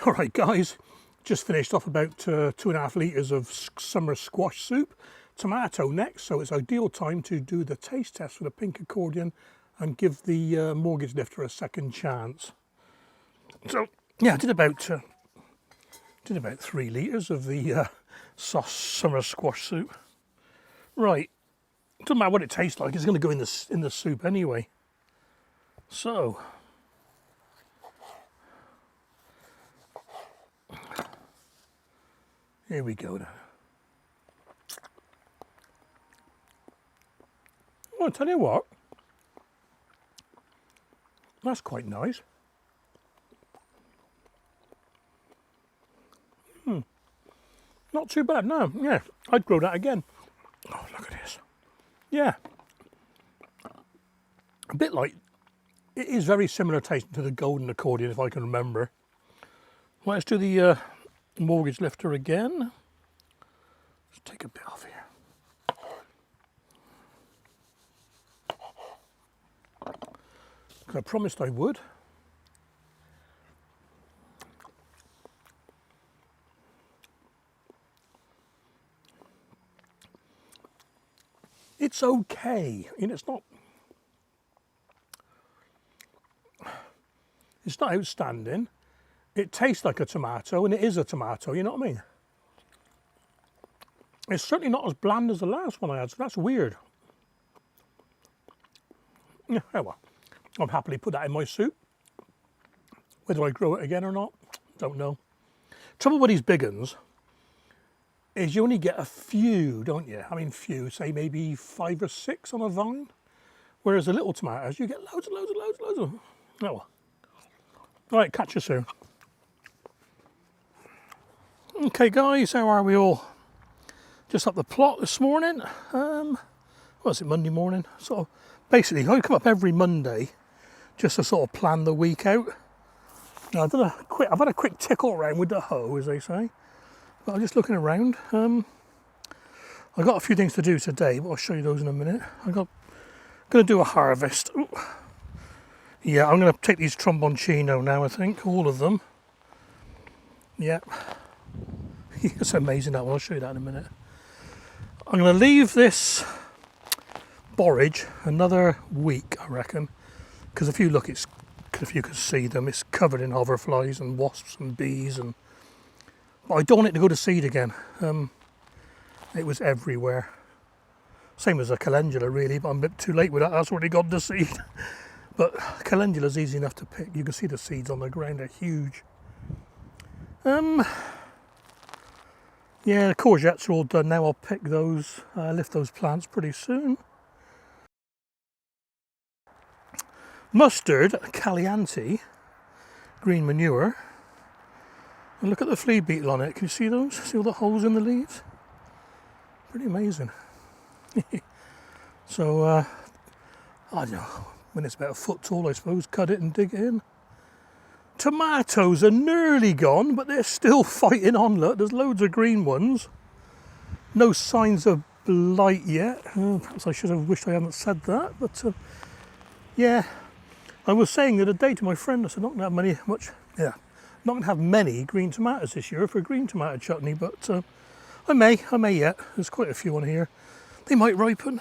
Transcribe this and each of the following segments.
All right, guys, just finished off about 2.5 litres of summer squash soup. Tomato next, so it's ideal time to do the taste test for the pink accordion and give the mortgage lifter a second chance. So yeah, I did about 3 litres of the sauce summer squash soup. Right, doesn't matter what it tastes like; it's going to go in the soup anyway. So. Here we go then. Well, I'll tell you what, that's quite nice. Not too bad, no, yeah, I'd grow that again. Oh, look at this. Yeah. A bit like, it is very similar tasting to the golden accordion, if I can remember. Well, let's do the mortgage lifter again. Let's take a bit off here. I promised I would. It's okay. I mean, it's not outstanding. It tastes like a tomato, and it is a tomato, you know what I mean? It's certainly not as bland as the last one I had, so that's weird. Yeah, oh well. I'll happily put that in my soup. Whether I grow it again or not, don't know. Trouble with these big ones is you only get a few, don't you? I mean, few, say maybe 5 or 6 on a vine. Whereas the little tomatoes, you get loads and loads and loads and loads of them. Oh well. All right, catch you soon. Okay guys, how are we all? Just up the plot this morning. What was it, Monday morning? So basically I come up every Monday just to sort of plan the week out. Now I've had a quick tickle around with the hoe, as they say. But I'm just looking around. I've got a few things to do today, but I'll show you those in a minute. Gonna do a harvest. Ooh. Yeah, I'm gonna take these tromboncino now, I think, all of them. Yep. It's amazing that one, I'll show you that in a minute. I'm going to leave this borage another week, I reckon, because if you look, if you can see them, it's covered in hoverflies and wasps and bees, but I don't want it to go to seed again. It was everywhere. Same as a calendula really, but I'm a bit too late with that, that's already gone to seed. But calendula's easy enough to pick, you can see the seeds on the ground, they're huge. Yeah, the courgettes are all done now. I'll pick those, lift those plants pretty soon. Mustard, Calianti, green manure. And look at the flea beetle on it. Can you see those? See all the holes in the leaves? Pretty amazing. So, I don't know, when it's about a foot tall, I suppose, cut it and dig it in. Tomatoes are nearly gone, but they're still fighting on. Look, there's loads of green ones. No signs of blight yet. Perhaps I should have wished I hadn't said that, but yeah. I was saying the other day to my friend, I said, not going to have not going to have many green tomatoes this year for green tomato chutney, but I may yet. There's quite a few on here. They might ripen.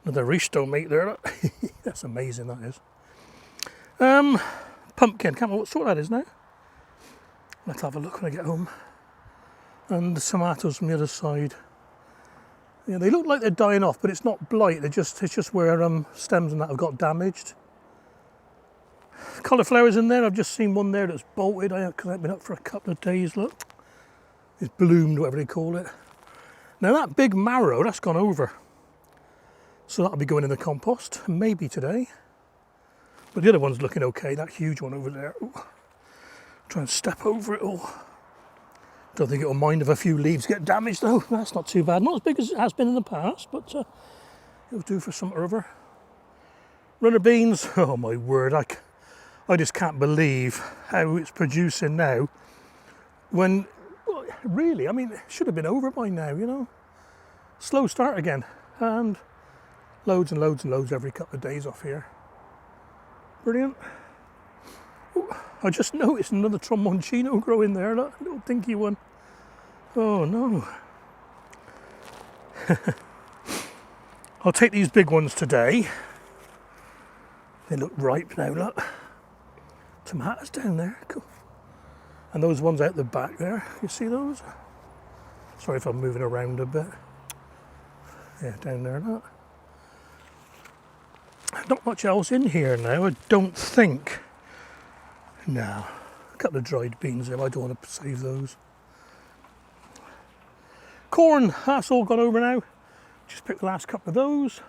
Another risto mate there. Look. That's amazing, that is. Pumpkin, can't remember what sort that is now. Let's have a look when I get home. And the tomatoes from the other side. Yeah, they look like they're dying off, but it's not blight. It's just where stems and that have got damaged. Cauliflowers in there. I've just seen one there that's bolted. Because I've been up for a couple of days. Look, it's bloomed, whatever they call it. Now that big marrow, that's gone over. So that'll be going in the compost, maybe today. But the other one's looking okay, that huge one over there. Ooh. Try and step over it all. Don't think it'll mind if a few leaves get damaged though. That's not too bad. Not as big as it has been in the past, but it'll do for something or other. Runner beans, oh my word, I just can't believe how it's producing now. When, well, really, I mean, it should have been over by now, you know. Slow start again, and loads and loads and loads every couple of days off here. Brilliant. Ooh, I just noticed another tromboncino growing there, look, a little dinky one. Oh no. I'll take these big ones today. They look ripe now, look. Tomatoes down there, cool. And those ones out the back there, you see those? Sorry if I'm moving around a bit. Yeah, down there, look. Not much else in here now, I don't think. No, a couple of dried beans there, I don't want to save those. Corn, that's all gone over now. Just picked the last couple of those.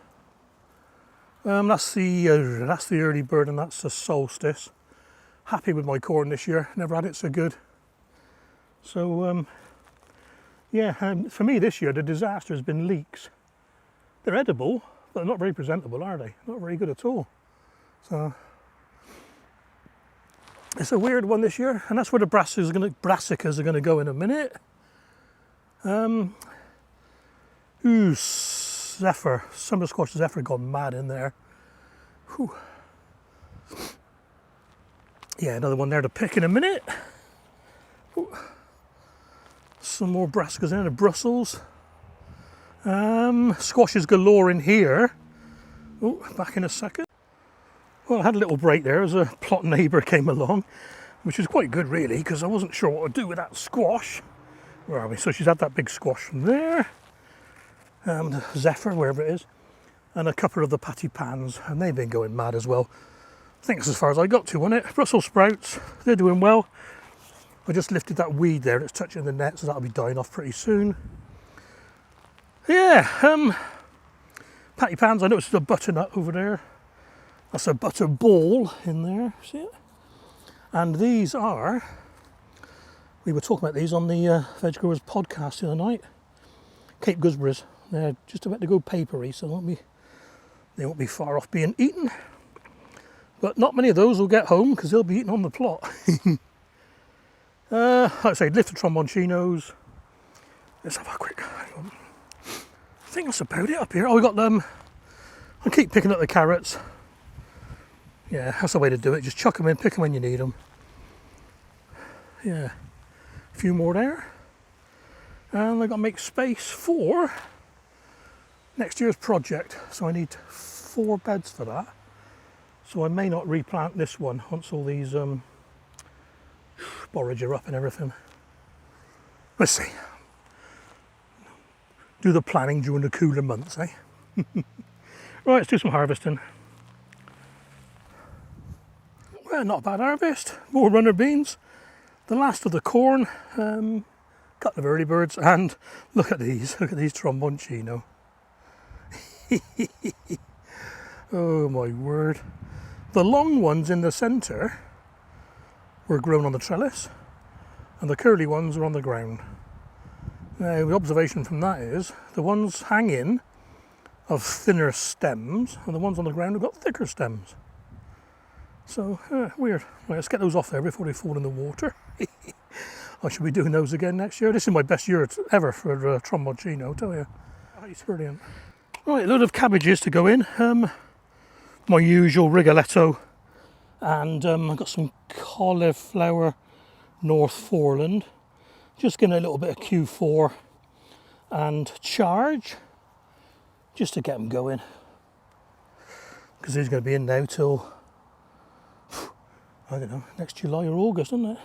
That's the early bird and that's the solstice. Happy with my corn this year, never had it so good. So yeah, for me this year the disaster has been leeks. They're edible, but they're not very presentable, are they? Not very good at all. So it's a weird one this year, and that's where the brassicas are going to go in a minute. Ooh, Zephyr, summer squash Zephyr gone mad in there. Whew. Yeah, another one there to pick in a minute. Ooh. Some more brassicas in the Brussels. Squashes galore in here. Oh, back in a second. Well, I had a little break there as a plot neighbour came along, which was quite good really, because I wasn't sure what to do with that squash. Where are we? So she's had that big squash from there. Zephyr, wherever it is. And a couple of the patty pans, and they've been going mad as well. I think that's as far as I got to on it. Brussels sprouts, they're doing well. I just lifted that weed there that's touching the net, so that'll be dying off pretty soon. Yeah, patty pans, I noticed there's a butternut over there. That's a butter ball in there, see it? And these are, we were talking about these on the Veg Growers podcast the other night. Cape gooseberries, they're just about to go papery, so they won't be far off being eaten. But not many of those will get home because they'll be eaten on the plot. Like I say, lift the tromboncinos. Let's have a quick, hang on. I think that's about it up here. Oh, we got them. I'll keep picking up the carrots. Yeah, that's the way to do it. Just chuck them in, pick them when you need them. Yeah, a few more there. And I've got to make space for next year's project. So I need 4 beds for that. So I may not replant this one once all these borage are up and everything. Let's see. Do the planning during the cooler months, eh? Right, let's do some harvesting. Well, not a bad harvest. More runner beans. The last of the corn. Couple of early birds, and look at these tromboncino. Oh my word. The long ones in the centre were grown on the trellis, and the curly ones are on the ground. Now the observation from that is the ones hanging have thinner stems, and the ones on the ground have got thicker stems. So, weird. Right, let's get those off there before they fall in the water. I should be doing those again next year. This is my best year ever for tromboncino, I tell you. Oh, it's brilliant. Right, a load of cabbages to go in. My usual Rigoletto, and I've got some cauliflower North Foreland. Just getting a little bit of Q4 and charge, just to get them going. Because these are going to be in now till, I don't know, next July or August, isn't it?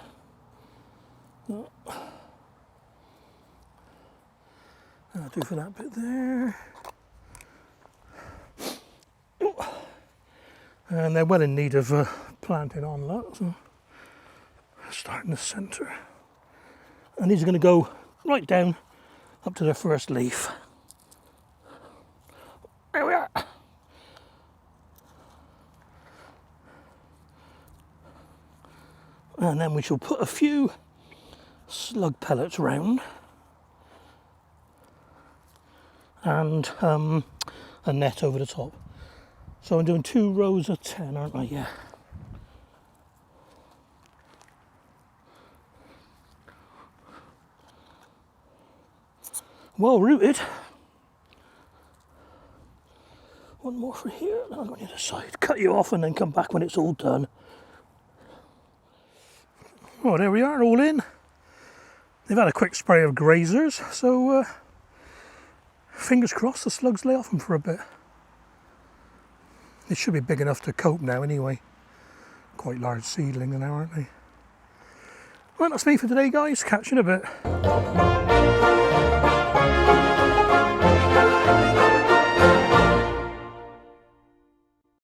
That'll do for that bit there. And they're well in need of planting on, look. So start in the centre. And these are going to go right down up to their first leaf. There we are. And then we shall put a few slug pellets round, and a net over the top. So I'm doing 2 rows of 10, aren't I? Yeah. Well rooted. One more for here, and I'll go on the other side. Cut you off and then come back when it's all done. Oh, there we are, all in. They've had a quick spray of grazers, so fingers crossed the slugs lay off them for a bit. They should be big enough to cope now anyway. Quite large seedlings now, aren't they? Well, that's me for today, guys. Catch you in a bit.